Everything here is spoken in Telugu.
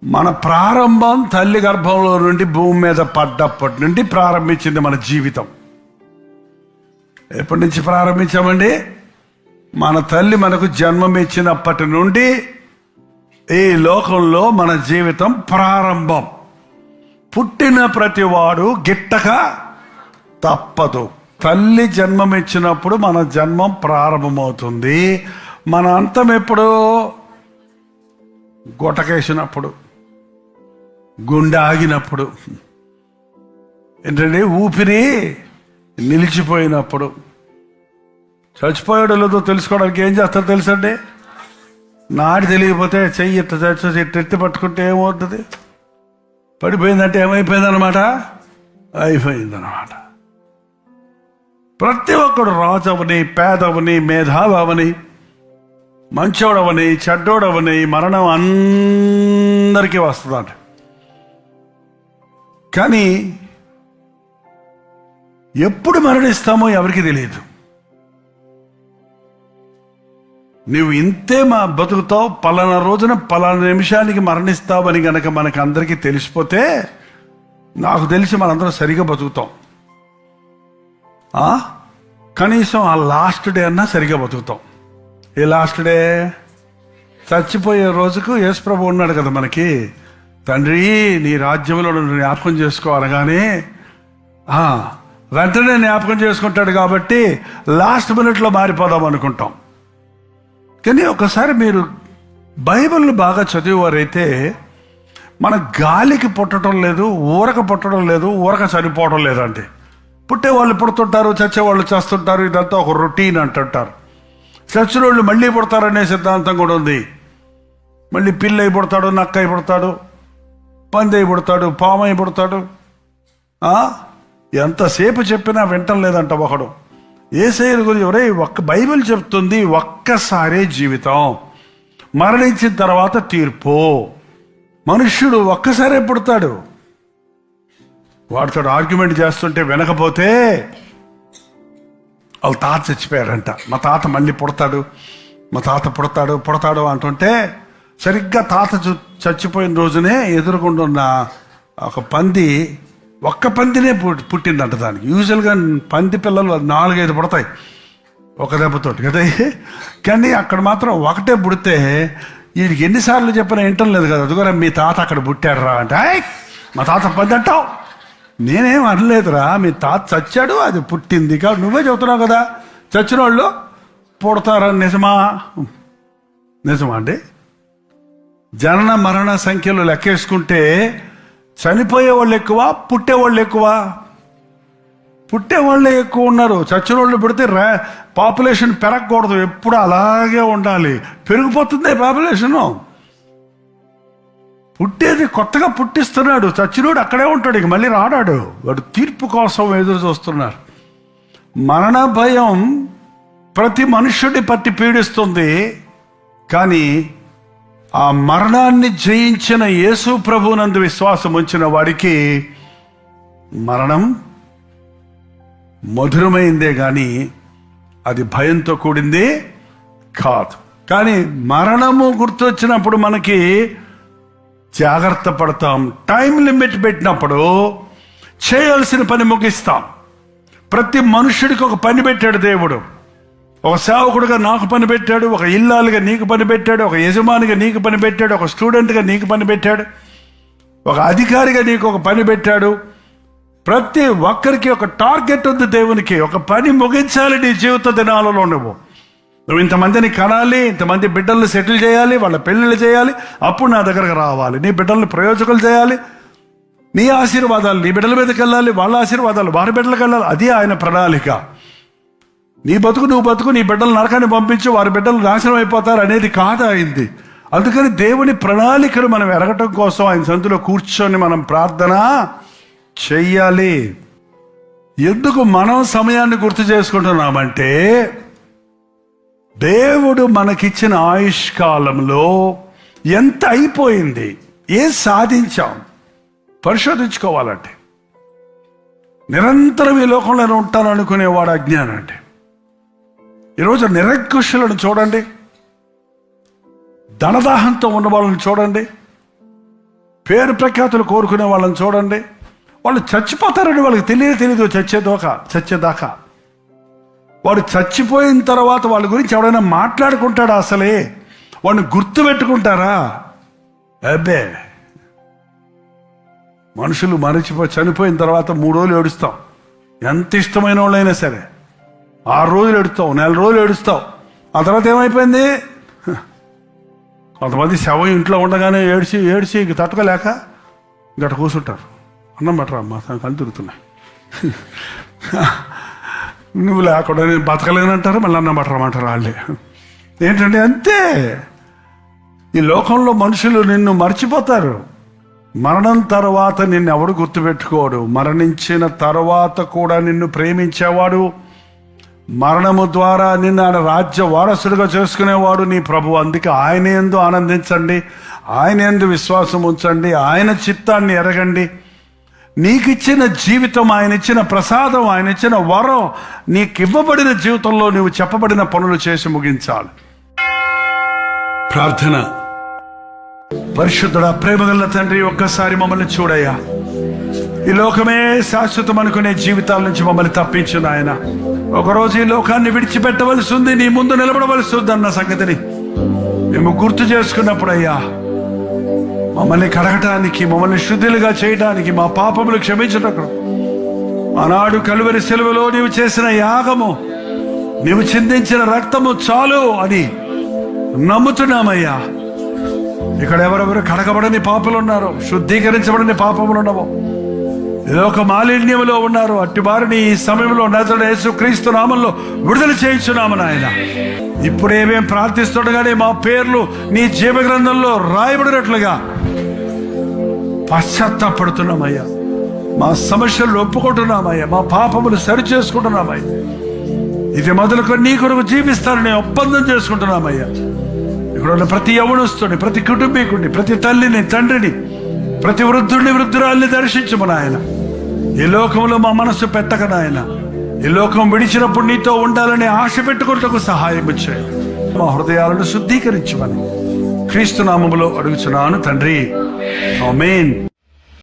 మన ప్రారంభం తల్లి గర్భంలో నుండి భూమి మీద పడ్డప్పటి నుండి ప్రారంభించింది మన జీవితం. ఎప్పటి నుంచి ప్రారంభించామండి? మన తల్లి మనకు జన్మం ఇచ్చినప్పటి నుండి ఈ లోకంలో మన జీవితం ప్రారంభం. పుట్టిన ప్రతివాడు గిట్టక తప్పదు. తల్లి జన్మం ఇచ్చినప్పుడు మన జన్మం ప్రారంభమవుతుంది. మన అంతం ఎప్పుడు? గొటకేసినప్పుడు, గుండె ఆగినప్పుడు, ఏంటంటే ఊపిరి నిలిచిపోయినప్పుడు. చచ్చిపోయాడో లేదో తెలుసుకోవడానికి ఏం చేస్తారో తెలుసండి? నాటి తెలియకపోతే చెయ్యి ఎత్తి పట్టుకుంటే ఏమవుతుంది? పడిపోయిందంటే ఏమైపోయిందనమాట? అయిపోయిందనమాట. ప్రతి ఒక్కడు రాజవని, పేదవని, మేధావని, మంచోడవని, చెడ్డోడవని మరణం అందరికీ వస్తుందంట. కానీ ఎప్పుడు మరణిస్తామో ఎవరికి తెలియదు. నువ్వు ఇంతే బతుకుతావు, పలానా రోజున పలానా నిమిషానికి మరణిస్తావని గనక మనకు అందరికీ తెలిసిపోతే, నాకు తెలిసి మనందరం సరిగా బతుకుతాం. కనీసం ఆ లాస్ట్ డే అన్నా సరిగా బతుకుతాం. ఏ లాస్ట్ డే? చచ్చిపోయే రోజుకు యేసు ప్రభు ఉన్నాడు కదా మనకి, తండ్రి నీ రాజ్యంలో జ్ఞాపకం చేసుకో అనగానే వెంటనే జ్ఞాపకం చేసుకుంటాడు. కాబట్టి లాస్ట్ మినిట్లో మారిపోదాం అనుకుంటాం. కానీ ఒకసారి మీరు బైబిల్ని బాగా చదివేవారైతే, మన గాలికి పుట్టడం లేదు, ఊరక పుట్టడం లేదు, ఊరక చనిపోవడం లేదండి. పుట్టేవాళ్ళు పుడుతుంటారు, చచ్చేవాళ్ళు చేస్తుంటారు. ఇదంతా ఒక రొటీన్ అంటుంటారు. చచ్చిన వాళ్ళు మళ్ళీ పుడతారనే సిద్ధాంతం కూడా ఉంది. మళ్ళీ పిల్ల అయి పుడతాడు, నక్క అయి పుడతాడు, పంది అయి పుడతాడు, పాము అయి పుడతాడు. ఎంతసేపు చెప్పినా వింటం లేదంట ఒకడు. యేసయ్య గురించి బైబిల్ చెప్తుంది, ఒక్కసారే జీవితం, మరణించిన తర్వాత తీర్పు. మనుష్యుడు ఒక్కసారే పుడతాడు. వాడితో ఆర్గ్యుమెంట్ చేస్తుంటే వినకపోతే, వాళ్ళ తాత చచ్చిపోయాడంట, మా తాత మళ్ళీ పుడతాడు, మా తాత పుడతాడు అంటుంటే, సరిగ్గా తాత చచ్చిపోయిన రోజునే ఎదురుకుండా ఉన్న ఒక పంది, ఒక్క పందినే పుట్టిందంట. దానికి యూజువల్గా పంది పిల్లలు 4-5 పుడతాయి ఒక దెబ్బతోటి కదా. కానీ అక్కడ మాత్రం ఒకటే పుడితే వీడికి ఎన్నిసార్లు చెప్పినా వింటం లేదు కదా. అదిగోరా మీ తాత అక్కడ పుట్టాడు రా అంటే, మా తాత పంది అంటావు. నేనేం అనలేదురా, మీ తాత చచ్చాడు, అది పుట్టింది కాబట్టి నువ్వే చెబుతున్నావు కదా చచ్చిన వాళ్ళు పుడతారని. నిజమా అండి? జనన మరణ సంఖ్యలు లెక్కేసుకుంటే చనిపోయే వాళ్ళు ఎక్కువ, పుట్టేవాళ్ళు ఎక్కువ? పుట్టేవాళ్ళే ఎక్కువ ఉన్నారు. చచ్చిన వాళ్ళు పుడితే పాపులేషన్ పెరగకూడదు, ఎప్పుడు అలాగే ఉండాలి. పెరిగిపోతుంది పాపులేషను. పుట్టేది కొత్తగా పుట్టిస్తున్నాడు, చచ్చినోడు అక్కడే ఉంటాడు, ఇక మళ్ళీ రాడాడు. వాడు తీర్పు కోసం ఎదురు చూస్తున్నారు. మరణ భయం ప్రతి మనుష్యుడిని పట్టి పీడిస్తుంది. కానీ ఆ మరణాన్ని జయించిన యేసు ప్రభువునందు విశ్వాసం ఉంచిన వాడికి మరణం మధురమైందే కానీ అది భయంతో కూడింది కాదు. కానీ మరణము గుర్తొచ్చినప్పుడు మనకి జాగ్రత్త పడతాం. టైం లిమిట్ పెట్టినప్పుడు చేయాల్సిన పని ముగిస్తాం. ప్రతి మనుష్యుడికి ఒక పని పెట్టాడు దేవుడు. ఒక సేవకుడిగా నాకు పని పెట్టాడు, ఒక ఇల్లాలుగా నీకు పని పెట్టాడు, ఒక యజమానిగా నీకు పని పెట్టాడు, ఒక స్టూడెంట్గా నీకు పని పెట్టాడు, ఒక అధికారిగా నీకు ఒక పని పెట్టాడు. ప్రతి ఒక్కరికి ఒక టార్గెట్ ఉంది దేవునికి. ఒక పని ముగించాలి నీ జీవిత దినాలలో. నువ్వు ఇంతమందిని కనాలి, ఇంతమంది బిడ్డల్ని సెటిల్ చేయాలి, వాళ్ళ పెళ్ళిళ్ళు చేయాలి, అప్పుడు నా దగ్గరకు రావాలి. నీ బిడ్డల్ని ప్రయోజకులు చేయాలి, నీ ఆశీర్వాదాలు నీ బిడ్డల మీదకి వెళ్ళాలి, వాళ్ళ ఆశీర్వాదాలు వారి బిడ్డలకు వెళ్ళాలి. అది ఆయన ప్రణాళిక. నీ బతుకు నువ్వు బతుకు, నీ బిడ్డలు నరకాన్ని పంపించు, వారి బిడ్డలు నాశనం అయిపోతారు అనేది కాదు అయింది. అందుకని దేవుని ప్రణాళికను మనం ఎరగటం కోసం ఆయన సందులో కూర్చొని మనం ప్రార్థన చెయ్యాలి. ఎందుకు మనం సమయాన్ని గుర్తు చేసుకుంటున్నామంటే, దేవుడు మనకిచ్చిన ఆయుష్ కాలంలో ఎంత అయిపోయింది, ఏం సాధించాం పరిశోధించుకోవాలంటే. నిరంతరం ఈ లోకంలో ఉంటాననుకునేవాడు అజ్ఞానం అంటే. ఈరోజు నిరంకుశులను చూడండి, ధనదాహంతో ఉన్న వాళ్ళని చూడండి, పేరు ప్రఖ్యాతులు కోరుకునే వాళ్ళని చూడండి, వాళ్ళు చచ్చిపోతారండి, వాళ్ళకి తెలీదు చచ్చేదాకా. వాడు చచ్చిపోయిన తర్వాత వాళ్ళ గురించి ఎవడైనా మాట్లాడుకుంటాడా? అసలే వాడిని గుర్తు పెట్టుకుంటారా? అబ్బే, మనుషులు చనిపోయిన తర్వాత 3 రోజులు ఏడుస్తాం. ఎంత ఇష్టమైన వాళ్ళైనా సరే 6 రోజులు ఏడుస్తావు, 4 రోజులు ఏడుస్తావు. ఆ తర్వాత ఏమైపోయింది? కొంతమంది శవం ఇంట్లో ఉండగానే ఏడిచి తట్టుకోలేక గట్ట కూర్చుంటారు. అన్నం బట్టరా అమ్మా, కళ్ళు తిరుగుతున్నాయి, నువ్వు లేకుండా నేను బతకలేనంటారు, మళ్ళీ అన్నం బట్టరమంటారు వాళ్ళే. ఏంటంటే అంతే, ఈ లోకంలో మనుషులు నిన్ను మర్చిపోతారు. మరణం తర్వాత నిన్ను ఎవడు గుర్తుపెట్టుకోడు. మరణించిన తర్వాత కూడా నిన్ను ప్రేమించేవాడు, మరణము ద్వారా నిన్ను ఆయన రాజ్య వారసుడిగా చేసుకునేవాడు నీ ప్రభు. అందుకే ఆయన యందు ఆనందించండి, ఆయన యందు విశ్వాసం ఉంచండి, ఆయన చిత్తాన్ని ఎరగండి. నీకిచ్చిన జీవితం, ఆయన ఇచ్చిన ప్రసాదం, ఆయన ఇచ్చిన వరం, నీకు ఇవ్వబడిన జీవితంలో నువ్వు చెప్పబడిన పనులు చేసి ముగించాలి. ప్రార్థన. పరిశుద్ధుడా, ప్రేమగల తండ్రి, ఒక్కసారి మమ్మల్ని చూడయ్యా. ఈ లోకమే శాశ్వతం అనుకునే జీవితాల నుంచి మమ్మల్ని తప్పించిన ఆయన, ఒకరోజు ఈ లోకాన్ని విడిచిపెట్టవలసి ఉంది, నీ ముందు నిలబడవలసి ఉంది అన్న సంగతిని మేము గుర్తు చేసుకున్నప్పుడయ్యా, మమ్మల్ని కడగటానికి, మమ్మల్ని శుద్ధులుగా చేయడానికి, మా పాపములు క్షమించటకు ఆనాడు కలువరి సిలువలో నీవు చేసిన యాగము, నీవు చిందించిన రక్తము చాలు అని నమ్ముతున్నామయ్యా. ఇక్కడ ఎవరెవరు కడగబడని పాపలు ఉన్నారో, శుద్ధీకరించబడని పాపములు ఉన్నామో, ఇదొక మాలిన్యములో ఉన్నారు, అట్టి వారిని ఈ సమయంలో నజరేయుడైన యేసుక్రీస్తు నామములో విడుదల చేయించున్నాము నాయన. ఇప్పుడే మేము ప్రార్థిస్తుండగానే మా పేర్లు నీ జీవ గ్రంథంలో రాయబడినట్లుగా పశ్చాత్తాపడుతున్నామయ్యా. మా సమస్యలు ఒప్పుకుంటున్నామయ్యా, మా పాపములు సరి చేసుకుంటున్నామయ్యా. ఇది మొదలుకొని నీ కొరకు జీవిస్తానని ఒప్పందం చేసుకుంటున్నామయ్యా. ఇక్కడ ఉన్న ప్రతి యవనస్తుని, ప్రతి కుటుంబీకుడిని, ప్రతి తల్లిని, తండ్రిని, ప్రతి వృద్ధుడిని, వృద్ధురాల్ని దర్శించము నాయన. ఈ లోకంలో మా మనస్సు పెట్టక నాయన, ఈ లోకం విడిచినప్పుడు నీతో ఉండాలని ఆశ పెట్టుకుంటకు సహాయం చేయి. మా హృదయాలను శుద్ధీకరించమని క్రీస్తు నామములో అడుగుచున్నాను తండ్రి, ఆమేన్.